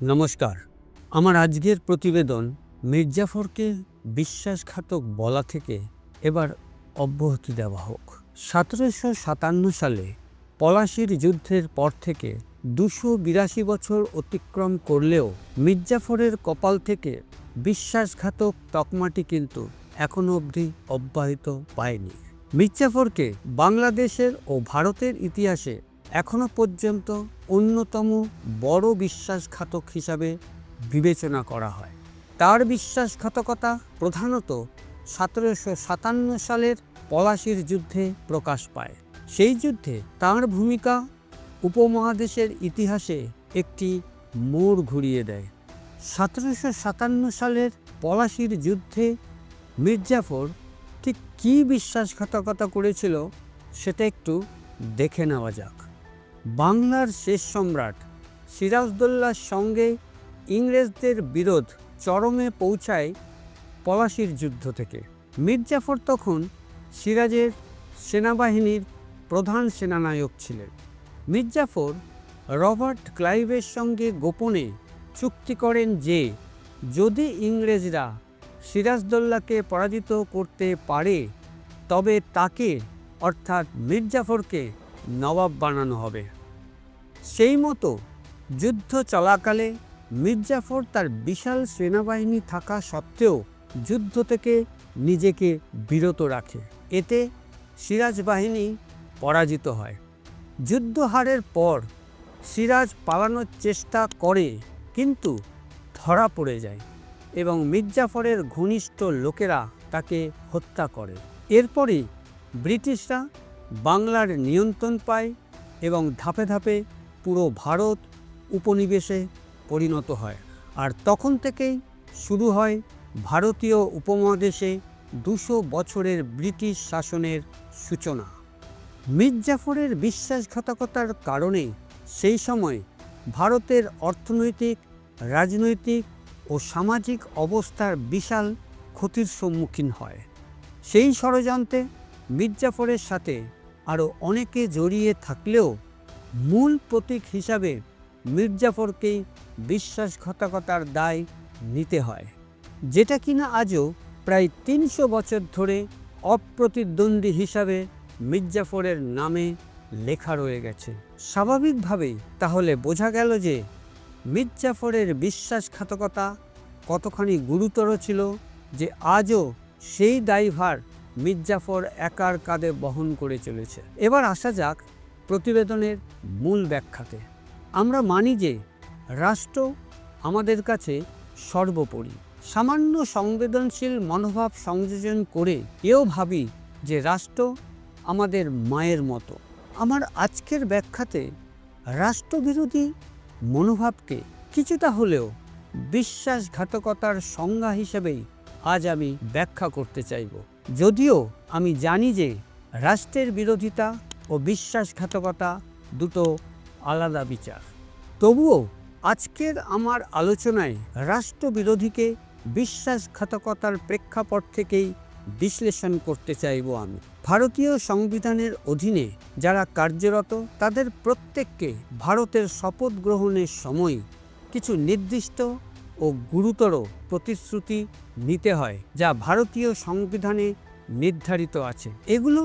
নমস্কার। আমার আজকের প্রতিবেদন মির্জাফরকে বিশ্বাসঘাতক বলা থেকে এবার অব্যাহতি দেওয়া হোক। 1757 সালে পলাশীর যুদ্ধের পর থেকে 282 বছর অতিক্রম করলেও মির্জাফরের কপাল থেকে বিশ্বাসঘাতক তকমাটি কিন্তু এখনো অবধি অব্যাহত পায়নি। মির্জাফরকে বাংলাদেশের ও ভারতের ইতিহাসে এখনো পর্যন্ত অন্যতম বড় বিশ্বাসঘাতক হিসাবে বিবেচনা করা হয়। তার বিশ্বাসঘাতকতা প্রধানত 1757 সালের পলাশীর যুদ্ধে প্রকাশ পায়। সেই যুদ্ধে তার ভূমিকা উপমহাদেশের ইতিহাসে একটি মোড় ঘুরিয়ে দেয়। 1757 সালের পলাশীর যুদ্ধে মির্জাফর ঠিক কী বিশ্বাসঘাতকতা করেছিল সেটা একটু দেখে নেওয়া যাক। বাংলার শেষ সম্রাট সিরাজদৌল্লার সঙ্গে ইংরেজদের বিরোধ চরমে পৌঁছায় পলাশীর যুদ্ধ থেকে। মির্জাফর তখন সিরাজের সেনাবাহিনীর প্রধান সেনানায়ক ছিলেন। মির্জাফর রবার্ট ক্লাইভের সঙ্গে গোপনে চুক্তি করেন যে যদি ইংরেজরা সিরাজদৌল্লাকে পরাজিত করতে পারে তবে তাকে অর্থাৎ মির্জাফরকে নবাব বানানো হবে। সেই মতো যুদ্ধ চলাকালে মির্জাফর তার বিশাল সেনাবাহিনী থাকা সত্ত্বেও যুদ্ধ থেকে নিজেকে বিরত রাখে। এতে সিরাজ বাহিনী পরাজিত হয়। যুদ্ধ হারের পর সিরাজ পালানোর চেষ্টা করে কিন্তু ধরা পড়ে যায় এবং মির্জাফরের ঘনিষ্ঠ লোকেরা তাকে হত্যা করে। এরপরে ব্রিটিশরা বাংলার নিয়ন্ত্রণ পায় এবং ধাপে ধাপে পুরো ভারত উপনিবেশে পরিণত হয়। আর তখন থেকেই শুরু হয় ভারতীয় উপমহাদেশে 200 বছরের ব্রিটিশ শাসনের সূচনা। মির্জাফরের বিশ্বাসঘাতকতার কারণে সেই সময় ভারতের অর্থনৈতিক, রাজনৈতিক ও সামাজিক অবস্থার বিশাল ক্ষতির সম্মুখীন হয়। সেই ষড়যন্ত্রে মির্জাফরের সাথে আরও অনেকে জড়িয়ে থাকলেও মূল প্রতীক হিসাবে মির্জাফরকেই বিশ্বাসঘাতকতার দায় নিতে হয়, যেটা কিনা আজও প্রায় 300 বছর ধরে অপ্রতিদ্বন্দ্বী হিসাবে মির্জাফরের নামে লেখা রয়ে গেছে। স্বাভাবিকভাবেই তাহলে বোঝা গেল যে মির্জাফরের বিশ্বাসঘাতকতা কতখানি গুরুতর ছিল যে আজও সেই দায়ভার মির্জাফর একার কাঁধে বহন করে চলেছে। এবার আসা যাক প্রতিবেদনের মূল ব্যাখ্যাতে। আমরা মানি যে রাষ্ট্র আমাদের কাছে সর্বোপরি। সামান্য সংবেদনশীল মনোভাব সংযোজন করে এও ভাবি যে রাষ্ট্র আমাদের মায়ের মতো। আমার আজকের ব্যাখ্যাতে রাষ্ট্রবিরোধী মনোভাবকে কিছুটা হলেও বিশ্বাসঘাতকতার সংজ্ঞা হিসেবেই আজ আমি ব্যাখ্যা করতে চাইব। যদিও আমি জানি যে রাষ্ট্রের বিরোধিতা ও বিশ্বাসঘাতকতা দুটো আলাদা বিচার, তবুও আজকের আমার আলোচনায় রাষ্ট্রবিরোধীকে বিশ্বাসঘাতকতার প্রেক্ষাপট থেকেই বিশ্লেষণ করতে চাইব আমি। ভারতীয় সংবিধানের অধীনে যারা কার্যরত তাদের প্রত্যেককে ভারতের শপথ গ্রহণের সময় কিছু নির্দিষ্ট ও গুরুতর প্রতিশ্রুতি নিতে হয় যা ভারতীয় সংবিধানে নির্ধারিত আছে। এগুলো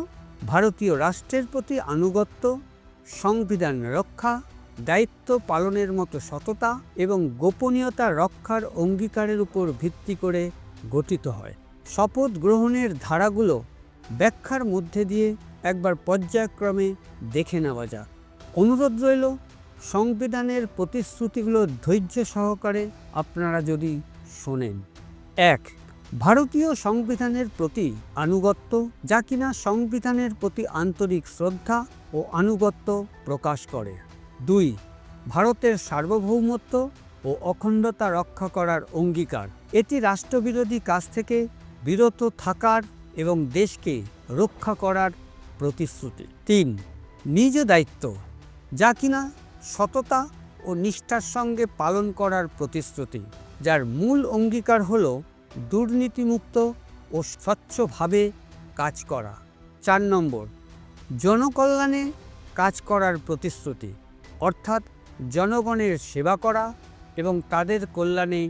ভারতীয় রাষ্ট্রের প্রতি আনুগত্য, সংবিধান রক্ষা, দায়িত্ব পালনের মতো সততা এবং গোপনীয়তা রক্ষার অঙ্গীকারের উপর ভিত্তি করে গঠিত হয়। শপথ গ্রহণের ধারাগুলো ব্যাখ্যার মধ্যে দিয়ে একবার পর্যায়ক্রমে দেখে নেওয়া যাক। অনুরোধ রইল সংবিধানের প্রতিশ্রুতিগুলো ধৈর্য সহকারে আপনারা যদি শোনেন। 1. ভারতীয় সংবিধানের প্রতি আনুগত্য, যা কিনা সংবিধানের প্রতি আন্তরিক শ্রদ্ধা ও আনুগত্য প্রকাশ করে। 2. ভারতের সার্বভৌমত্ব ও অখণ্ডতা রক্ষা করার অঙ্গীকার। এটি রাষ্ট্রবিরোধী কাজ থেকে বিরত থাকার এবং দেশকে রক্ষা করার প্রতিশ্রুতি। 3. নিজ দায়িত্ব, যা কিনা সততা ও নিষ্ঠার সঙ্গে পালন করার প্রতিশ্রুতি, যার মূল অঙ্গীকার হল দুর্নীতিমুক্ত ও স্বচ্ছভাবে কাজ করা। 4 নম্বর, জনকল্যাণে কাজ করার প্রতিশ্রুতি, অর্থাৎ জনগণের সেবা করা এবং তাদের কল্যাণে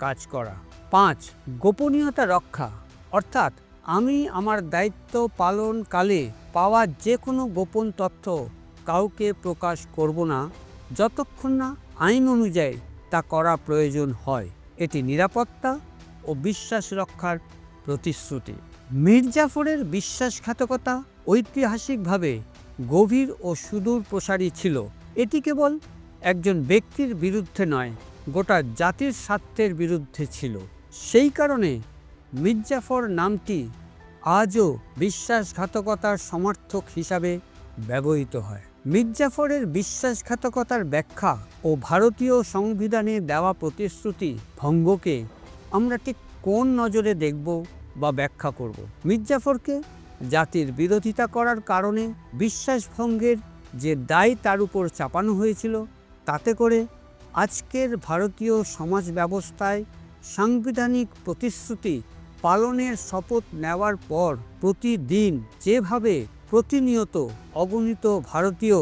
কাজ করা। 5. গোপনীয়তা রক্ষা, অর্থাৎ আমি আমার দায়িত্ব পালনকালে পাওয়া যে কোনো গোপন তথ্য কাউকে প্রকাশ করব না যতক্ষণ না আইন অনুযায়ী তা করা প্রয়োজন হয়। এটি নিরাপত্তা ও বিশ্বাস রক্ষার প্রতিশ্রুতি। মীর জাফরের বিশ্বাসঘাতকতা ঐতিহাসিকভাবে গভীর ও সুদূর প্রসারী ছিল। এটি কেবল একজন ব্যক্তির বিরুদ্ধে নয়, গোটা জাতির স্বার্থের বিরুদ্ধে ছিল। সেই কারণে মীর জাফর নামটি আজও বিশ্বাসঘাতকতার সমর্থক হিসাবে ব্যবহৃত হয়। মীর জাফরের বিশ্বাসঘাতকতার ব্যাখ্যা ও ভারতীয় সংবিধানে দেওয়া প্রতিশ্রুতি ভঙ্গকে আমরা ঠিক কোন নজরে দেখব বা ব্যাখ্যা করব? মীর জাফরকে জাতির বিরোধিতা করার কারণে বিশ্বাসভঙ্গের যে দায় তার উপর চাপানো হয়েছিল, তাতে করে আজকের ভারতীয় সমাজ ব্যবস্থায় সাংবিধানিক প্রতিশ্রুতি পালনের শপথ নেওয়ার পর প্রতিদিন যেভাবে প্রতিনিয়ত অগণিত ভারতীয়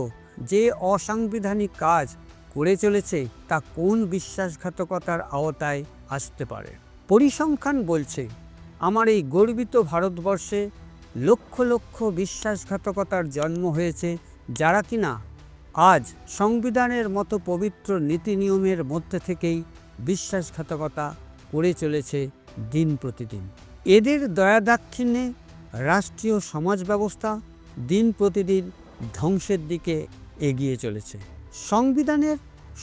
যে অসাংবিধানিক কাজ করে চলেছে, তা কোন বিশ্বাসঘাতকতার আওতায় আসতে পারে? পরিসংখ্যান বলছে, আমার এই গর্বিত ভারতবর্ষে লক্ষ লক্ষ বিশ্বাসঘাতকতার জন্ম হয়েছে, যারা কিনা আজ সংবিধানের মতো পবিত্র নীতি নিয়মের মধ্যে থেকেই বিশ্বাসঘাতকতা করে চলেছে দিন প্রতিদিন। এদের দয়াদাক্ষিণ্যে রাষ্ট্রীয় সমাজ ব্যবস্থা দিন প্রতিদিন ধ্বংসের দিকে এগিয়ে চলেছে। সংবিধানের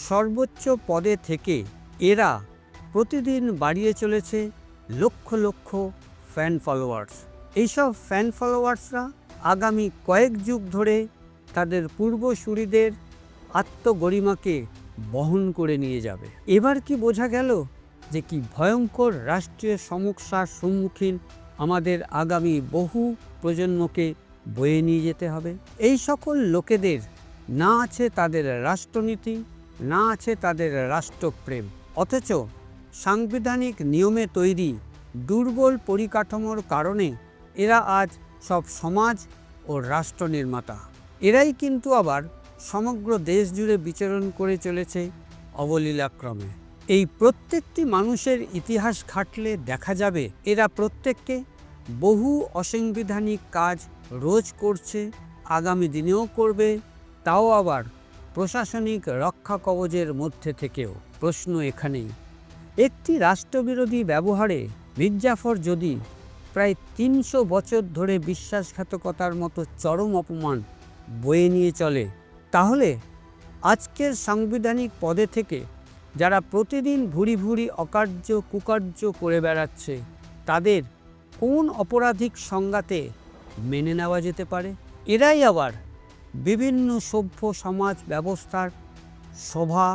সর্বোচ্চ পদে থেকে এরা প্রতিদিন বাড়িয়ে চলেছে লক্ষ লক্ষ ফ্যান ফলোয়ার্স। এইসব ফ্যান ফলোয়ার্সরা আগামী কয়েক যুগ ধরে তাদের পূর্বসূরিদের আত্মগরিমাকে বহন করে নিয়ে যাবে। এবার কি বোঝা গেল যে কি ভয়ঙ্কর রাষ্ট্রীয় সমস্যার সম্মুখীন আমাদের আগামী বহু প্রজন্মকে বয়ে নিয়ে যেতে হবে? এই সকল লোকেদের না আছে তাদের রাষ্ট্রনীতি, না আছে তাদের রাষ্ট্রপ্রেম, অথচ সাংবিধানিক নিয়মে তৈরি দুর্বল পরিকাঠামোর কারণে এরা আজ সব সমাজ ও রাষ্ট্র নির্মাতা। এরাই কিন্তু আবার সমগ্র দেশ জুড়ে বিচরণ করে চলেছে অবলীলাক্রমে। এই প্রত্যেকটি মানুষের ইতিহাস ঘাঁটলে দেখা যাবে এরা প্রত্যেককে বহু অসাংবিধানিক কাজ রোজ করছে, আগামী দিনেও করবে, তাও আবার প্রশাসনিক রক্ষা কবচের মধ্যে থেকেও। প্রশ্ন এখানেই, একটি রাষ্ট্রবিরোধী ব্যবহারে মীর জাফর যদি প্রায় ৩০০ বছর ধরে বিশ্বাসঘাতকতার মতো চরম অপমান বয়ে নিয়ে চলে, তাহলে আজকের সাংবিধানিক পদে থেকে যারা প্রতিদিন ভুরি ভুরি অকার্য কুকার্য করে বেড়াচ্ছে, তাদের কোন অপরাধিক সংজ্ঞাতে মেনে নেওয়া যেতে পারে? এরাই আবার বিভিন্ন সভ্য সমাজ ব্যবস্থার সভা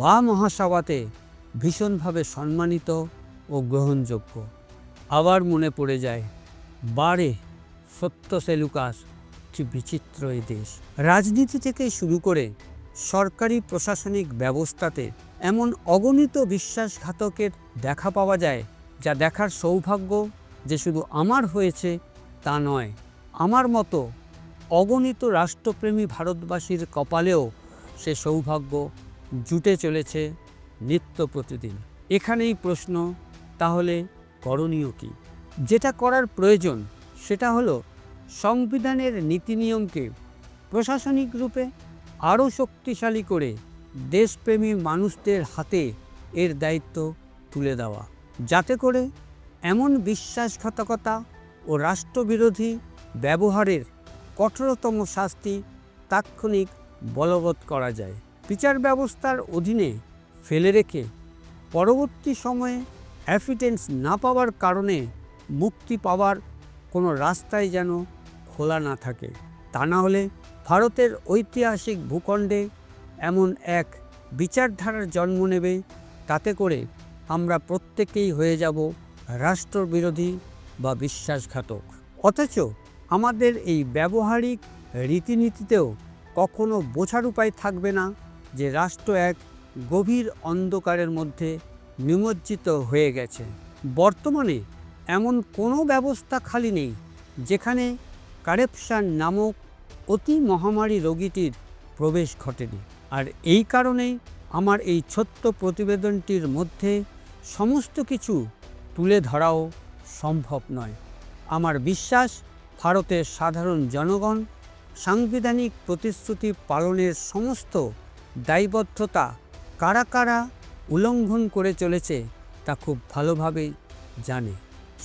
বা মহাসভাতে ভীষণভাবে সম্মানিত ও গ্রহণযোগ্য। আবার মনে পড়ে যায়, বারে সত্য সেলুকাস, কি বিচিত্র এই দেশ। রাজনীতি থেকে শুরু করে সরকারি প্রশাসনিক ব্যবস্থাতে এমন অগণিত বিশ্বাসঘাতকের দেখা পাওয়া যায়, যা দেখার সৌভাগ্য যে শুধু আমার হয়েছে তা নয়, আমার মতো অগণিত রাষ্ট্রপ্রেমী ভারতবাসীর কপালেও সে সৌভাগ্য জুটে চলেছে নিত্য প্রতিদিন। এখানেই প্রশ্ন, তাহলে করণীয় কী? যেটা করার প্রয়োজন সেটা হলো সংবিধানের নীতিনিয়মকে প্রশাসনিক রূপে আরও শক্তিশালী করে দেশপ্রেমী মানুষদের হাতে এর দায়িত্ব তুলে দেওয়া, যাতে করে এমন বিশ্বাসঘাতকতা ও রাষ্ট্রবিরোধী ব্যবহারের কঠোরতম শাস্তি তাৎক্ষণিক বলবৎ করা যায়। বিচার ব্যবস্থার অধীনে ফেলে রেখে পরবর্তী সময়ে এভিডেন্স না পাওয়ার কারণে মুক্তি পাওয়ার কোনো রাস্তাই যেন খোলা না থাকে। তা না হলে ভারতের ঐতিহাসিক ভূখণ্ডে এমন এক বিচারধারার জন্ম নেবে, তাতে করে আমরা প্রত্যেকেই হয়ে যাব রাষ্ট্রবিরোধী বা বিশ্বাসঘাতক। অথচ আমাদের এই ব্যবহারিক রীতিনীতিতেও কখনো বোঝার উপায় থাকবে না যে রাষ্ট্র এক গভীর অন্ধকারের মধ্যে নিমজ্জিত হয়ে গেছে। বর্তমানে এমন কোনো ব্যবস্থা খালি নেই যেখানে কারাপশন নামক অতি মহামারী রোগীটির প্রবেশ ঘটেনি। আর এই কারণেই আমার এই ছোট্ট প্রতিবেদনটির মধ্যে সমস্ত কিছু তুলে ধরাও সম্ভব নয়। আমার বিশ্বাস ভারতের সাধারণ জনগণ সাংবিধানিক প্রতিশ্রুতি পালনের সমস্ত দায়বদ্ধতা কারা কারা উল্লঙ্ঘন করে চলেছে তা খুব ভালোভাবে জানে।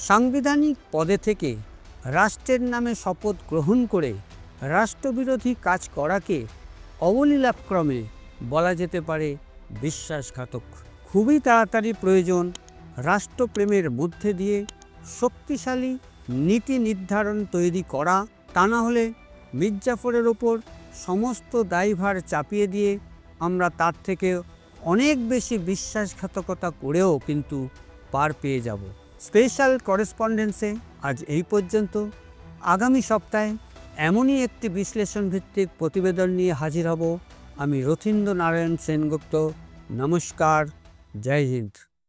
সাংবিধানিক পদে থেকে রাষ্ট্রের নামে শপথ গ্রহণ করে রাষ্ট্রবিরোধী কাজ করাকে অবলীলাক্রমে বলা যেতে পারে বিশ্বাসঘাতক। খুবই তাড়াতাড়ি প্রয়োজন রাষ্ট্রপ্রেমের মধ্যে দিয়ে শক্তিশালী নীতি নির্ধারণ তৈরি করা, তা না হলে মির্জাফরের ওপর সমস্ত দায়ভার চাপিয়ে দিয়ে আমরা তার থেকে অনেক বেশি বিশ্বাসঘাতকতা করেও কিন্তু পার পেয়ে যাব। স্পেশাল করেসপন্ডেন্সে আজ এই পর্যন্ত। আগামী সপ্তাহে এমনই একটি বিশ্লেষণ ভিত্তিক প্রতিবেদন নিয়ে হাজির হব। আমি রথীন্দ্র নারায়ণ সেনগুপ্ত। নমস্কার, জয় হিন্দ।